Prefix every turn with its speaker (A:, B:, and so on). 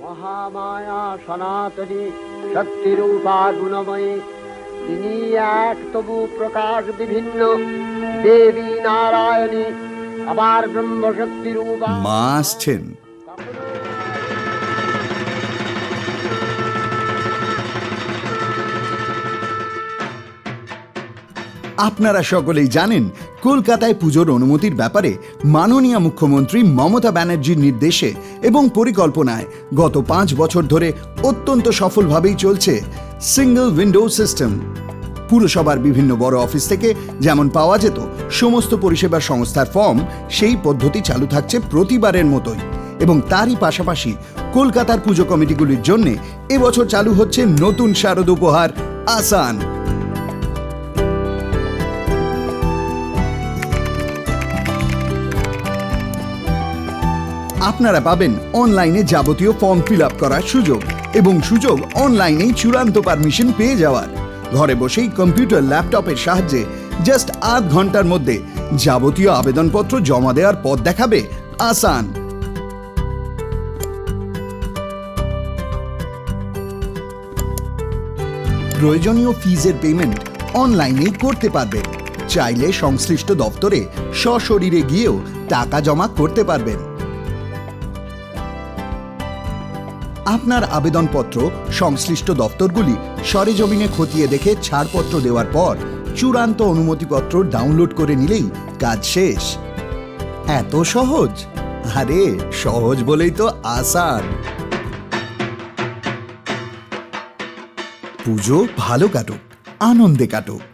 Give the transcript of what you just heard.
A: মহামায়া সনাতনী শক্তিরূপা গুণময়ী, তিনি এক তবু প্রকাশ বিভিন্ন, দেবী নারায়ণী আবার ব্রহ্মশক্তি রূপা।
B: মা আসছেন। আপনারা সকলেই জানেন, কলকাতায় পুজোর অনুমতির ব্যাপারে মাননীয় মুখ্যমন্ত্রী মমতা ব্যানার্জির নির্দেশে এবং পরিকল্পনায় গত 5 বছর ধরে অত্যন্ত সফলভাবেই চলছে সিঙ্গল উইন্ডো সিস্টেম। পুরসভার বিভিন্ন বড় অফিস থেকে যেমন পাওয়া যেত সমস্ত পরিষেবা সংস্থার ফর্ম, সেই পদ্ধতি চালু থাকছে প্রতিবারের মতোই। এবং তারই পাশাপাশি কলকাতার পুজো কমিটিগুলির জন্য এবছর চালু হচ্ছে নতুন শারদ উপহার আসান। আপনারা পাবেন অনলাইনে যাবতীয় ফর্ম ফিল আপ করার সুযোগ এবং সুযোগ অনলাইনেই চূড়ান্ত পারমিশন পেয়ে যাওয়ার। ঘরে বসেই কম্পিউটার ল্যাপটপের সাহায্যে জাস্ট 8 ঘন্টার মধ্যে যাবতীয় আবেদনপত্র জমা দেওয়ার পথ দেখাবে আসান। প্রয়োজনীয় ফিজের পেমেন্ট অনলাইনেই করতে পারবেন। চাইলে সংশ্লিষ্ট দপ্তরে সশরীরে গিয়েও টাকা জমা করতে পারবেন। আপনার আবেদনপত্র সংশ্লিষ্ট দপ্তরগুলি সরেজমিনে খতিয়ে দেখে ছাড়পত্র দেওয়ার পর চূড়ান্ত অনুমতিপত্র ডাউনলোড করে নিলেই কাজ শেষ। এত সহজ? আরে সহজ বলেই তো আসান। পুজো ভালো কাটুক, আনন্দে কাটুক।